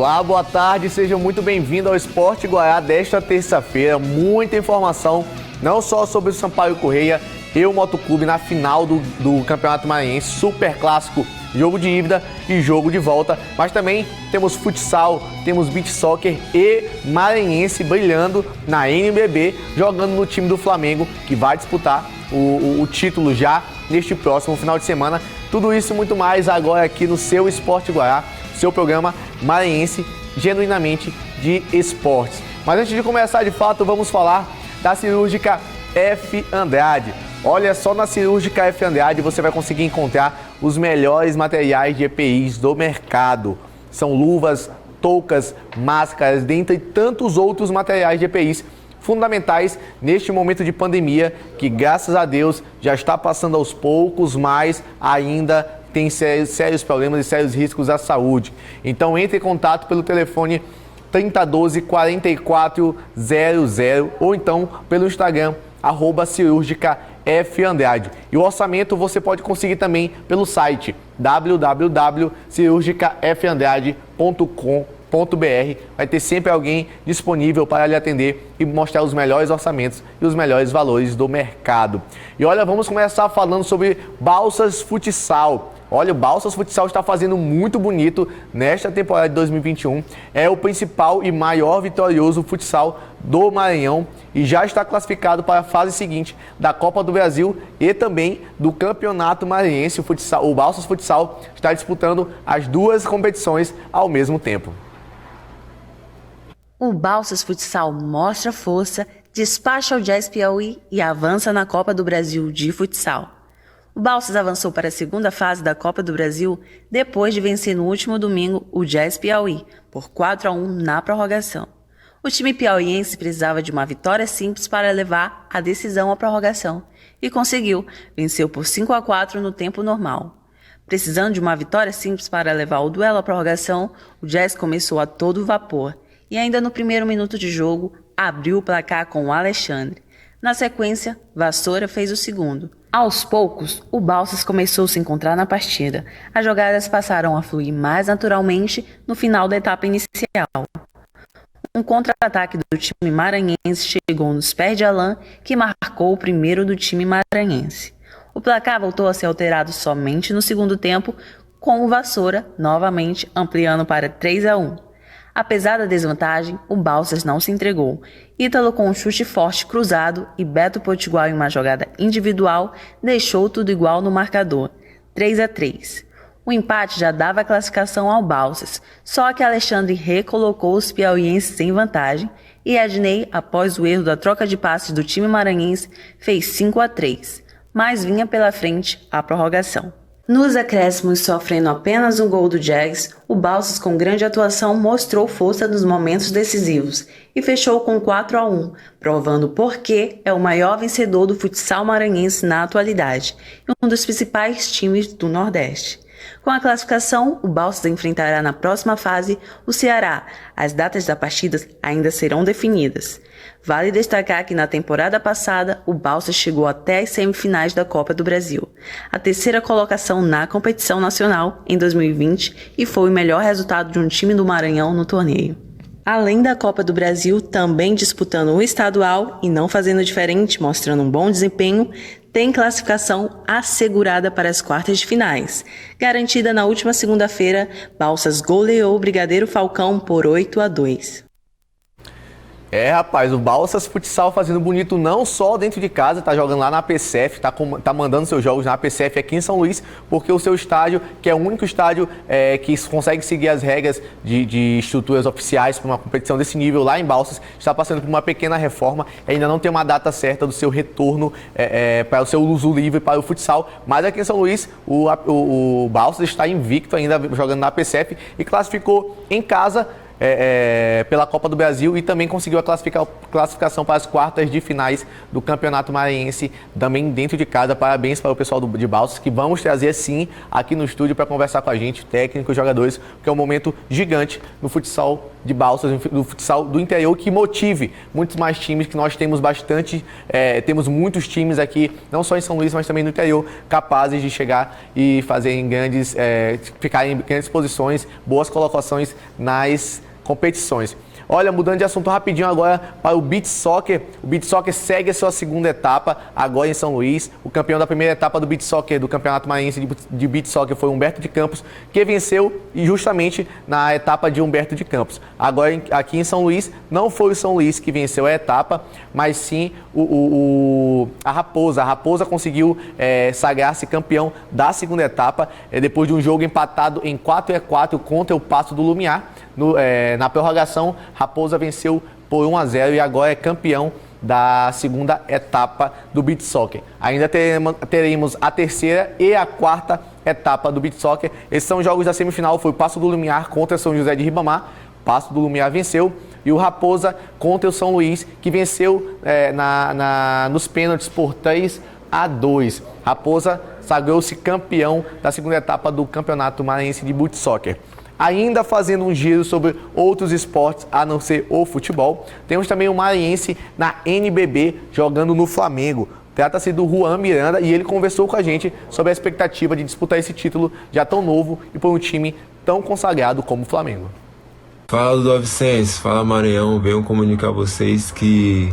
Olá, boa tarde, sejam muito bem-vindos ao Esporte Guará desta terça-feira. Muita informação, não só sobre o Sampaio Corrêa e o Motoclube na final do Campeonato Maranhense, super clássico, jogo de ida e jogo de volta, mas também temos futsal, temos beach soccer e maranhense brilhando na NBB, jogando no time do Flamengo, que vai disputar o título já neste próximo final de semana. Tudo isso e muito mais agora aqui no seu Esporte Guará, seu programa maranhense genuinamente de esportes. Mas antes de começar de fato, vamos falar da Cirúrgica F. Andrade. Olha, só na Cirúrgica F. Andrade você vai conseguir encontrar os melhores materiais de EPIs do mercado. São luvas, toucas, máscaras, dentre tantos outros materiais de EPIs fundamentais neste momento de pandemia, que graças a Deus já está passando aos poucos, mas ainda tem sérios problemas e sérios riscos à saúde. Então entre em contato pelo telefone 3012-4400 ou então pelo Instagram @cirúrgica_F_Andrade. E o orçamento você pode conseguir também pelo site www.cirurgicafandrade.com.br. Vai ter sempre alguém disponível para lhe atender e mostrar os melhores orçamentos e os melhores valores do mercado. E olha, vamos começar falando sobre Balsas Futsal. Olha, o Balsas Futsal está fazendo muito bonito nesta temporada de 2021. É o principal e maior vitorioso futsal do Maranhão e já está classificado para a fase seguinte da Copa do Brasil e também do Campeonato Maranhense. O Balsas Futsal está disputando as duas competições ao mesmo tempo. O Balsas Futsal mostra força, despacha o Jazz Piauí e avança na Copa do Brasil de futsal. O Balsas avançou para a segunda fase da Copa do Brasil depois de vencer no último domingo o Jazz Piauí por 4-1 na prorrogação. O time piauiense precisava de uma vitória simples para levar a decisão à prorrogação e conseguiu, venceu por 5-4 no tempo normal. Precisando de uma vitória simples para levar o duelo à prorrogação, o Jazz começou a todo vapor e ainda no primeiro minuto de jogo abriu o placar com o Alexandre. Na sequência, Vassoura fez o segundo. Aos poucos, o Balsas começou a se encontrar na partida. As jogadas passaram a fluir mais naturalmente no final da etapa inicial. Um contra-ataque do time maranhense chegou nos pés de Alain, que marcou o primeiro do time maranhense. O placar voltou a ser alterado somente no segundo tempo, com o Vassoura novamente ampliando para 3-1. Apesar da desvantagem, o Balsas não se entregou. Ítalo, com um chute forte cruzado, e Beto Potiguar em uma jogada individual, deixou tudo igual no marcador, 3-3. O empate já dava a classificação ao Balsas, só que Alexandre recolocou os piauienses em vantagem e Ednei, após o erro da troca de passes do time maranhense, fez 5-3, mas vinha pela frente a prorrogação. Nos acréscimos, sofrendo apenas um gol do Jazz, o Balsas, com grande atuação, mostrou força nos momentos decisivos e fechou com 4-1, provando por que é o maior vencedor do futsal maranhense na atualidade e um dos principais times do Nordeste. Com a classificação, o Balsas enfrentará na próxima fase o Ceará. As datas da partida ainda serão definidas. Vale destacar que na temporada passada, o Balsas chegou até as semifinais da Copa do Brasil, a terceira colocação na competição nacional em 2020 e foi o melhor resultado de um time do Maranhão no torneio. Além da Copa do Brasil, também disputando o estadual e não fazendo diferente, mostrando um bom desempenho, tem classificação assegurada para as quartas de finais. Garantida na última segunda-feira, Balsas goleou o Brigadeiro Falcão por 8-2. Rapaz, o Balsas Futsal fazendo bonito não só dentro de casa, tá jogando lá na APCF, tá mandando seus jogos na APCF aqui em São Luís, porque o seu estádio, que é o único estádio que consegue seguir as regras de estruturas oficiais para uma competição desse nível lá em Balsas, está passando por uma pequena reforma, ainda não tem uma data certa do seu retorno para o seu uso livre para o futsal, mas aqui em São Luís o Balsas está invicto ainda jogando na APCF e classificou em casa pela Copa do Brasil e também conseguiu a classificação para as quartas de finais do Campeonato Maranhense, também dentro de casa. Parabéns para o pessoal de Balsas, que vamos trazer sim aqui no estúdio para conversar com a gente, técnicos, jogadores, porque é um momento gigante no futsal de Balsas, do futsal do interior, que motive muitos mais times, que nós temos bastante, temos muitos times aqui, não só em São Luís, mas também no interior, capazes de chegar e fazer em ficar em grandes posições, boas colocações nas competições. Olha, mudando de assunto rapidinho agora para o Beach Soccer. O Beach Soccer segue a sua segunda etapa agora em São Luís. O campeão da primeira etapa do Beach Soccer, do Campeonato Maranhense de Beach Soccer, foi Humberto de Campos, que venceu justamente na etapa de Humberto de Campos. Agora, aqui em São Luís, não foi o São Luís que venceu a etapa, mas sim a Raposa. A Raposa conseguiu sagrar-se campeão da segunda etapa, depois de um jogo empatado em 4-4 contra o Paço do Lumiar. Na prorrogação, Raposa venceu por 1-0 e agora é campeão da segunda etapa do Beach Soccer. Ainda teremos a terceira e a quarta etapa do Beach Soccer. Esses são os jogos da semifinal, foi o Paço do Lumiar contra São José de Ribamar. Paço do Lumiar venceu, e o Raposa contra o São Luís, que venceu nos pênaltis por 3-2. Raposa sagrou-se campeão da segunda etapa do Campeonato Maranhense de Beach Soccer. Ainda fazendo um giro sobre outros esportes, a não ser o futebol, temos também o maranhense na NBB jogando no Flamengo. Trata-se do Juan Miranda e ele conversou com a gente sobre a expectativa de disputar esse título já tão novo e por um time tão consagrado como o Flamengo. Fala do Vicente, fala Maranhão, venho comunicar a vocês que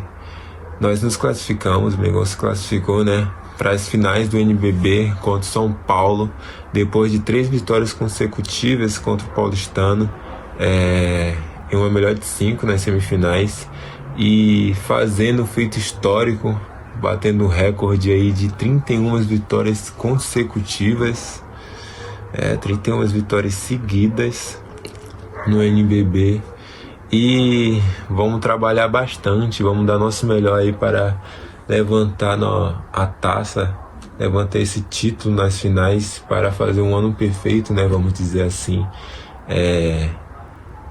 nós nos classificamos, o Mengão se classificou, né, para as finais do NBB contra o São Paulo, depois de 3 vitórias consecutivas contra o Paulistano, em uma melhor de 5 nas semifinais, e fazendo um feito histórico, batendo um recorde aí de 31 vitórias consecutivas, 31 vitórias seguidas no NBB. E vamos trabalhar bastante, vamos dar nosso melhor aí para levantar a taça, levantar esse título nas finais para fazer um ano perfeito, né, vamos dizer assim.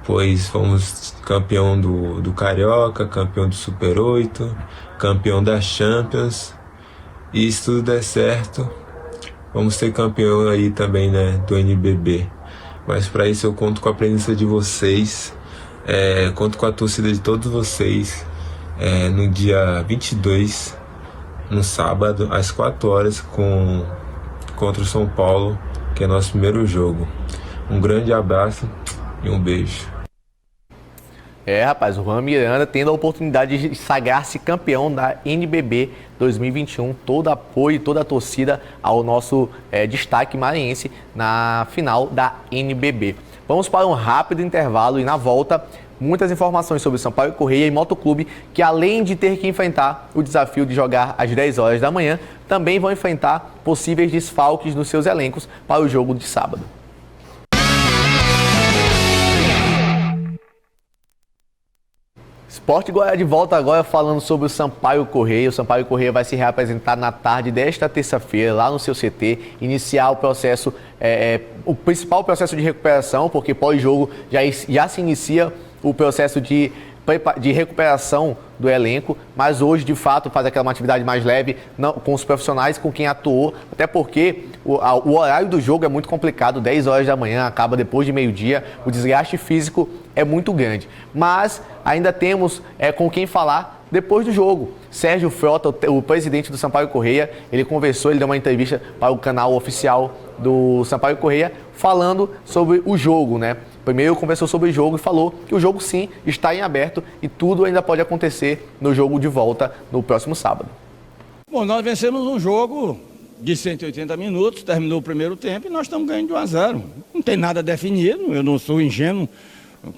Pois fomos campeão do Carioca, campeão do Super 8, campeão da Champions, e se tudo der certo, vamos ser campeão aí também, né, do NBB. Mas para isso eu conto com a presença de vocês, conto com a torcida de todos vocês, no dia 22, no sábado, às 4 horas, contra o São Paulo, que é nosso primeiro jogo. Um grande abraço e um beijo. Rapaz, o Juan Miranda tendo a oportunidade de sagrar-se campeão da NBB 2021. Todo apoio, toda a torcida ao nosso destaque maranhense na final da NBB. Vamos para um rápido intervalo e na volta, muitas informações sobre Sampaio Corrêa e Motoclube, que além de ter que enfrentar o desafio de jogar às 10 horas da manhã, também vão enfrentar possíveis desfalques nos seus elencos para o jogo de sábado. Esporte Goiás de volta agora falando sobre o Sampaio Corrêa. O Sampaio Corrêa vai se reapresentar na tarde desta terça-feira lá no seu CT, iniciar o processo, o principal processo de recuperação, porque pós-jogo já se inicia o processo de recuperação do elenco, mas hoje, de fato, faz uma atividade mais leve com os profissionais, com quem atuou, até porque o horário do jogo é muito complicado, 10 horas da manhã, acaba depois de meio-dia, o desgaste físico é muito grande. Mas ainda temos com quem falar depois do jogo. Sérgio Frota, o presidente do Sampaio Corrêa, ele conversou, ele deu uma entrevista para o canal oficial do Sampaio Corrêa, falando sobre o jogo, né? Primeiro conversou sobre o jogo e falou que o jogo sim está em aberto e tudo ainda pode acontecer no jogo de volta no próximo sábado. Bom, nós vencemos um jogo de 180 minutos, terminou o primeiro tempo e nós estamos ganhando de 1-0. Não tem nada definido, eu não sou ingênuo,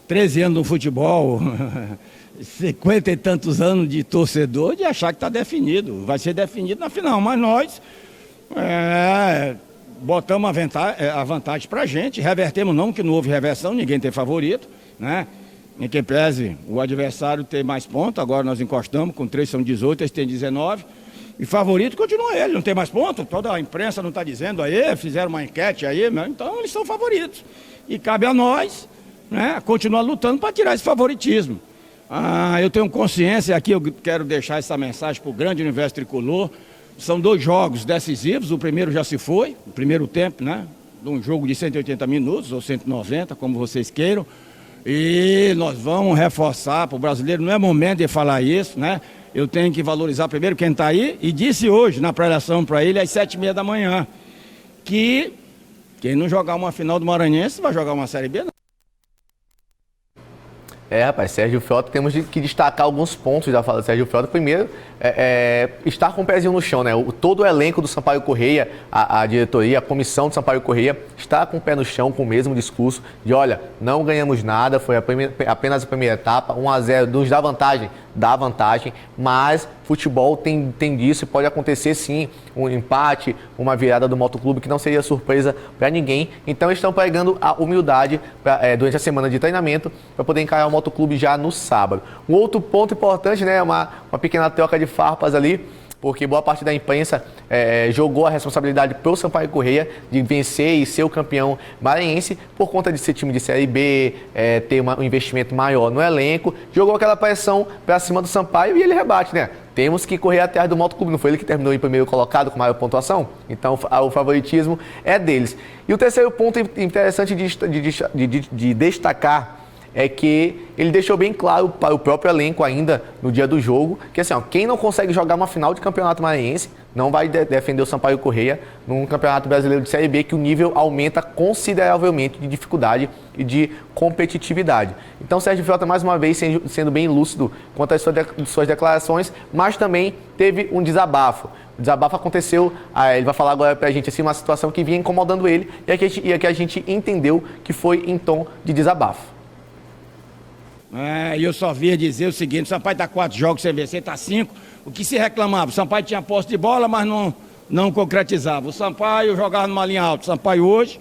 13 anos no futebol, 50 e tantos anos de torcedor, de achar que está definido. Vai ser definido na final, mas nós botamos a vantagem para a gente, revertemos não, que não houve reversão, ninguém tem favorito, né? Em que pese o adversário ter mais pontos, agora nós encostamos, com 3 são 18, eles têm 19, e favorito continua ele, não tem mais pontos, toda a imprensa não está dizendo aí, fizeram uma enquete aí, então eles são favoritos. E cabe a nós, né, continuar lutando para tirar esse favoritismo. Eu tenho consciência, aqui eu quero deixar essa mensagem para o grande universo tricolor. São 2 jogos decisivos, o primeiro já se foi, o primeiro tempo, né? De um jogo de 180 minutos ou 190, como vocês queiram. E nós vamos reforçar para o brasileiro, não é momento de falar isso, né? Eu tenho que valorizar primeiro quem está aí, e disse hoje na pré-eleção para ele às 7h30 da manhã, que quem não jogar uma final do Maranhense vai jogar uma Série B, não. Rapaz, Sérgio Frota, temos que destacar alguns pontos da fala do Sérgio Frota. Primeiro, estar com o pezinho no chão, né? Todo o elenco do Sampaio Corrêa, a diretoria, a comissão do Sampaio Corrêa, está com o pé no chão, com o mesmo discurso de, olha, não ganhamos nada, foi apenas a primeira etapa, 1-0 nos dá vantagem, mas futebol tem disso e pode acontecer sim, um empate, uma virada do motoclube que não seria surpresa para ninguém. Então estão pregando a humildade durante a semana de treinamento para poder encarar o motoclube já no sábado. Um outro ponto importante, né, uma pequena troca de farpas ali, porque boa parte da imprensa jogou a responsabilidade para o Sampaio Corrêa de vencer e ser o campeão maranhense por conta de ser time de Série B, ter um investimento maior no elenco, jogou aquela pressão para cima do Sampaio e ele rebate, né? Temos que correr atrás do motoclube, não foi ele que terminou em primeiro colocado com maior pontuação? Então o favoritismo é deles. E o terceiro ponto interessante de destacar é que ele deixou bem claro para o próprio elenco ainda no dia do jogo, que assim, quem não consegue jogar uma final de campeonato maranhense não vai defender o Sampaio Corrêa num campeonato brasileiro de Série B, que o nível aumenta consideravelmente de dificuldade e de competitividade. Então Sérgio Frota mais uma vez sendo bem lúcido quanto às suas declarações, mas também teve um desabafo. O desabafo aconteceu, ele vai falar agora pra gente assim, uma situação que vinha incomodando ele e que a gente entendeu que foi em tom de desabafo. E eu só via dizer o seguinte: o Sampaio está 4 jogos sem vencer, está 5. O que se reclamava? O Sampaio tinha posse de bola, mas não concretizava. O Sampaio jogava numa linha alta. O Sampaio hoje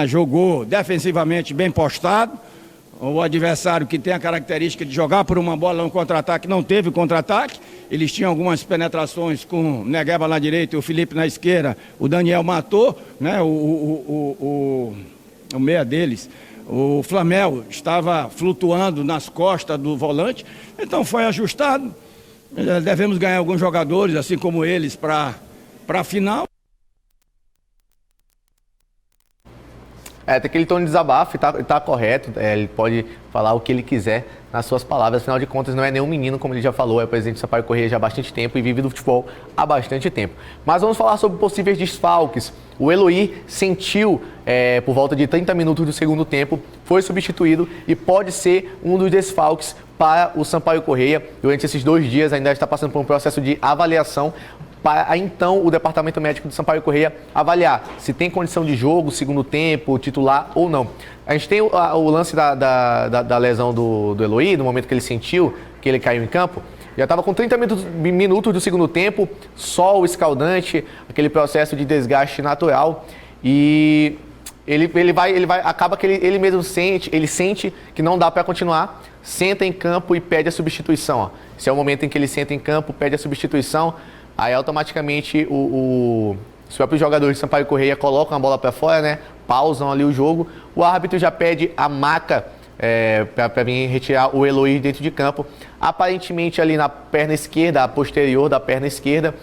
jogou defensivamente bem postado. O adversário que tem a característica de jogar por uma bola no contra-ataque não teve contra-ataque. Eles tinham algumas penetrações com o Negueba na direita e o Felipe na esquerda. O Daniel matou, né? O meia deles. O Flamel estava flutuando nas costas do volante, então foi ajustado. Devemos ganhar alguns jogadores, assim como eles, para a final. Tem aquele tom de desabafo e tá correto, ele pode falar o que ele quiser nas suas palavras, afinal de contas não é nenhum menino, como ele já falou, é presidente do Sampaio Corrêa já há bastante tempo e vive do futebol há bastante tempo. Mas vamos falar sobre possíveis desfalques. O Eloy sentiu, por volta de 30 minutos do segundo tempo, foi substituído e pode ser um dos desfalques para o Sampaio Corrêa. Durante esses 2 dias ainda está passando por um processo de avaliação para então o departamento médico do Sampaio Corrêa avaliar se tem condição de jogo, segundo tempo, titular ou não. A gente tem o lance da lesão do Eloy, no momento que ele sentiu que ele caiu em campo. Já estava com 30 minutos do segundo tempo, sol escaldante, aquele processo de desgaste natural. E acaba que ele mesmo sente que não dá para continuar, senta em campo e pede a substituição. Esse é o momento em que ele senta em campo, pede a substituição. Aí automaticamente os próprios jogadores de Sampaio Corrêa colocam a bola para fora, né? Pausam ali o jogo. O árbitro já pede a maca para vir retirar o Eloy dentro de campo. Aparentemente ali na perna esquerda, a posterior da perna esquerda,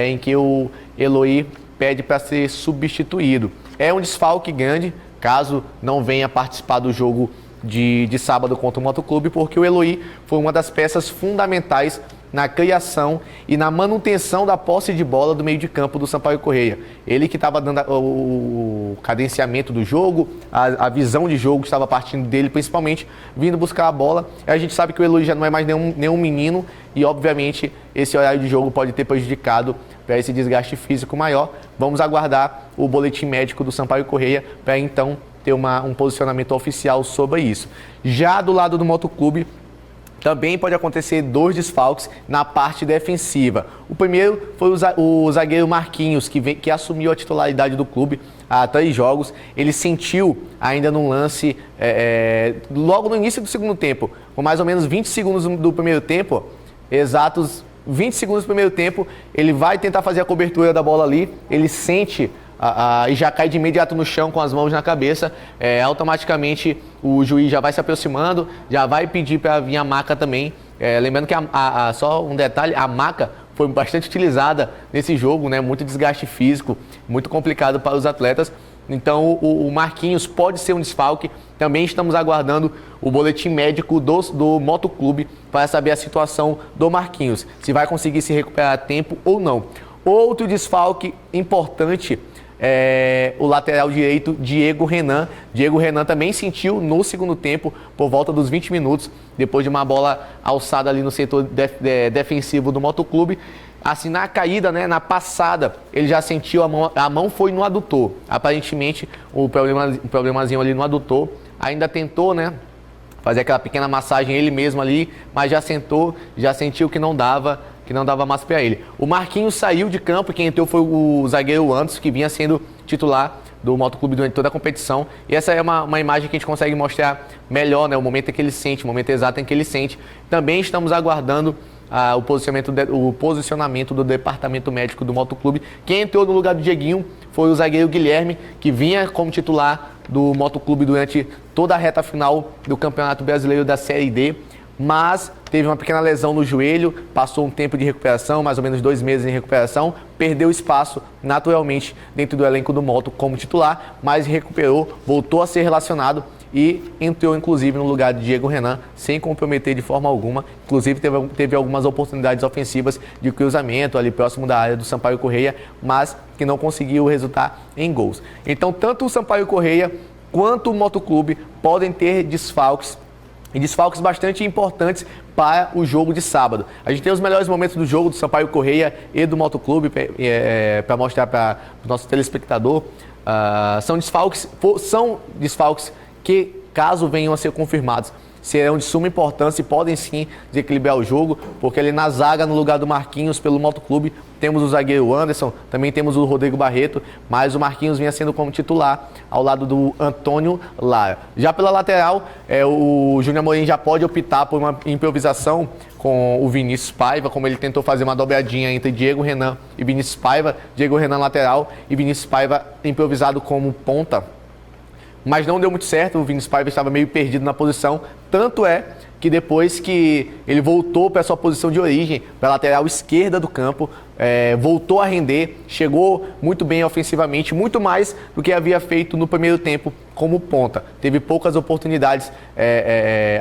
em que o Eloy pede para ser substituído. É um desfalque grande, caso não venha participar do jogo de sábado contra o Motoclube, porque o Eloy foi uma das peças fundamentais na criação e na manutenção da posse de bola do meio de campo do Sampaio Corrêa. Ele que estava dando o cadenciamento do jogo, a visão de jogo estava partindo dele, principalmente vindo buscar a bola. A gente sabe que o Eloy já não é mais nenhum menino e, obviamente, esse horário de jogo pode ter prejudicado para esse desgaste físico maior. Vamos aguardar o boletim médico do Sampaio Corrêa para então ter um posicionamento oficial sobre isso. Já do lado do Motoclube, também pode acontecer 2 desfalques na parte defensiva. O primeiro foi o zagueiro Marquinhos, que assumiu a titularidade do clube há 3 jogos. Ele sentiu ainda num lance, logo no início do segundo tempo, com mais ou menos 20 segundos do primeiro tempo, exatos 20 segundos do primeiro tempo, ele vai tentar fazer a cobertura da bola ali, ele sente e já cai de imediato no chão com as mãos na cabeça. Automaticamente o juiz já vai se aproximando, já vai pedir para vir a maca também. Lembrando que só um detalhe, a maca foi bastante utilizada nesse jogo, né? Muito desgaste físico, muito complicado para os atletas. Então o Marquinhos pode ser um desfalque. Também estamos aguardando o boletim médico do Motoclube para saber a situação do Marquinhos, se vai conseguir se recuperar a tempo ou não. Outro desfalque importante é o lateral direito Diego Renan. Diego Renan também sentiu no segundo tempo, por volta dos 20 minutos, depois de uma bola alçada ali no setor defensivo do Motoclube. Assim, na caída, né, na passada, ele já sentiu a mão foi no adutor. Aparentemente, o problemazinho ali no adutor. Ainda tentou, né, fazer aquela pequena massagem ele mesmo ali, mas já sentiu que não dava mais para ele. O Marquinhos saiu de campo, quem entrou foi o zagueiro Anderson, que vinha sendo titular do Motoclube durante toda a competição. E essa é uma imagem que a gente consegue mostrar melhor, né, o momento em que ele sente, o momento exato em que ele sente. Também estamos aguardando o posicionamento do departamento médico do Motoclube. Quem entrou no lugar do Dieguinho foi o zagueiro Guilherme, que vinha como titular do Motoclube durante toda a reta final do Campeonato Brasileiro da Série D, mas teve uma pequena lesão no joelho, passou um tempo de recuperação, mais ou menos 2 meses em recuperação, perdeu espaço naturalmente dentro do elenco do Moto como titular, mas recuperou, voltou a ser relacionado e entrou inclusive no lugar de Diego Renan, sem comprometer de forma alguma. Inclusive teve algumas oportunidades ofensivas de cruzamento ali próximo da área do Sampaio Corrêa, mas que não conseguiu resultar em gols. Então tanto o Sampaio Corrêa quanto o Motoclube podem ter desfalques, e desfalques bastante importantes para o jogo de sábado. A gente tem os melhores momentos do jogo do Sampaio Corrêa e do Motoclube para mostrar para o nosso telespectador. São desfalques que, caso venham a ser confirmados, serão de suma importância e podem sim desequilibrar o jogo, porque ali na zaga, no lugar do Marquinhos pelo Motoclube, temos o zagueiro Anderson, também temos o Rodrigo Barreto, mas o Marquinhos vinha sendo como titular ao lado do Antônio Lara. Já pela lateral, o Júnior Amorim já pode optar por uma improvisação com o Vinícius Paiva, como ele tentou fazer uma dobradinha entre Diego Renan e Vinícius Paiva, Diego Renan lateral e Vinícius Paiva improvisado como ponta. Mas não deu muito certo, o Vinícius Paiva estava meio perdido na posição, tanto é que depois que ele voltou para a sua posição de origem, para a lateral esquerda do campo, voltou a render, chegou muito bem ofensivamente, muito mais do que havia feito no primeiro tempo como ponta. Teve poucas oportunidades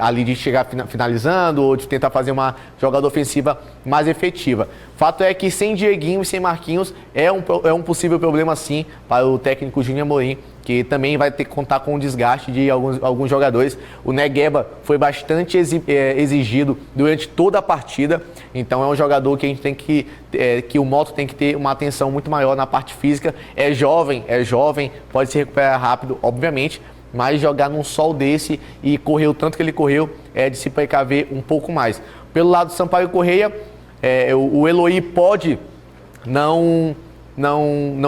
ali de chegar finalizando ou de tentar fazer uma jogada ofensiva mais efetiva. Fato é que sem Dieguinho e sem Marquinhos é um possível problema sim para o técnico Júnior Amorim, que também vai ter que contar com o desgaste de alguns jogadores. O Negueba foi bastante exigido durante toda a partida, então é um jogador que a gente tem que o Moto tem que ter uma atenção muito maior na parte física. É jovem, pode se recuperar rápido, obviamente, mas jogar num sol desse e correr o tanto que ele correu é de se precaver um pouco mais. Pelo lado do Sampaio Corrêa, o Eloy pode não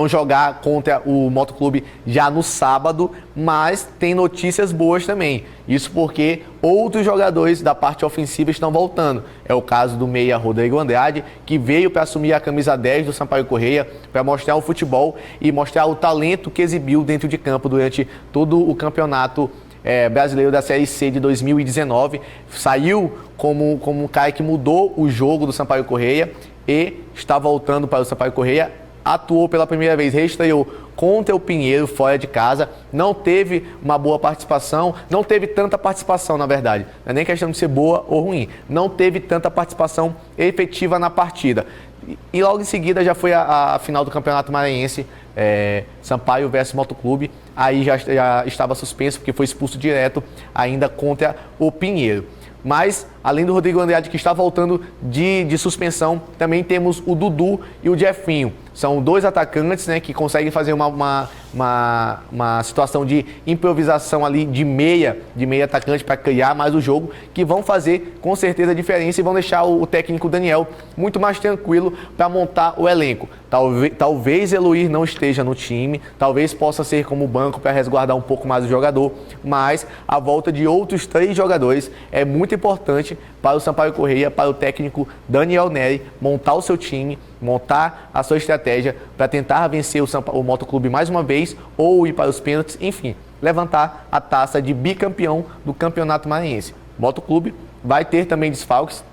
jogar contra o Motoclube já no sábado, mas tem notícias boas também. Isso porque outros jogadores da parte ofensiva estão voltando. É o caso do meia Rodrigo Andrade, que veio para assumir a camisa 10 do Sampaio Corrêa, para mostrar o futebol e mostrar o talento que exibiu dentro de campo durante todo o campeonato brasileiro da Série C de 2019. Saiu como um cara que mudou o jogo do Sampaio Corrêa e está voltando para o Sampaio Corrêa. Atuou pela primeira vez, reestreou contra o Pinheiro fora de casa, não teve uma boa participação, não teve tanta participação na verdade, não é nem questão de ser boa ou ruim, não teve tanta participação efetiva na partida. E logo em seguida já foi a final do Campeonato Maranhense, Sampaio versus Motoclube, aí já estava suspenso porque foi expulso direto ainda contra o Pinheiro. Mas, além do Rodrigo Andrade, que está voltando de suspensão, também temos o Dudu e o Jefinho. São 2 atacantes, né, que conseguem fazer uma situação de improvisação ali de meia atacante para criar mais o jogo, que vão fazer com certeza a diferença e vão deixar o técnico Daniel muito mais tranquilo para montar o elenco. Talvez Eloir não esteja no time, talvez possa ser como banco para resguardar um pouco mais o jogador, mas a volta de outros 3 jogadores é muito importante para o Sampaio Corrêa, para o técnico Daniel Neri montar o seu time, montar a sua estratégia para tentar vencer o Motoclube mais uma vez ou ir para os pênaltis, enfim, levantar a taça de bicampeão do Campeonato Maranhense. O Motoclube vai ter também desfalques,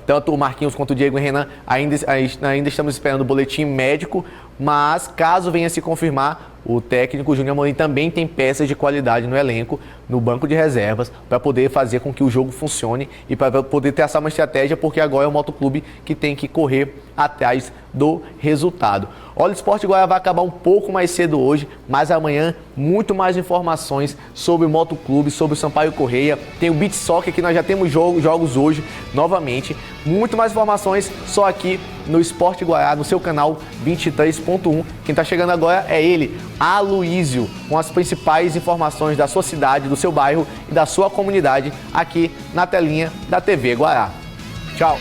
tanto o Marquinhos quanto o Diego Renan ainda estamos esperando o boletim médico, mas caso venha se confirmar, o técnico Júnior Amorim também tem peças de qualidade no elenco, no banco de reservas, para poder fazer com que o jogo funcione e para poder traçar uma estratégia, porque agora é o Motoclube que tem que correr atrás do resultado. Olha, o Sport Goiás vai acabar um pouco mais cedo hoje, mas amanhã muito mais informações sobre o Motoclube, sobre o Sampaio Corrêa. Tem o Beach Soccer, que nós já temos jogos hoje novamente. Muito mais informações só aqui no Sport Goiás, no seu canal 23.1. Quem está chegando agora é ele, Aloísio, com as principais informações da sua cidade, do seu bairro e da sua comunidade aqui na telinha da TV Guará. Tchau!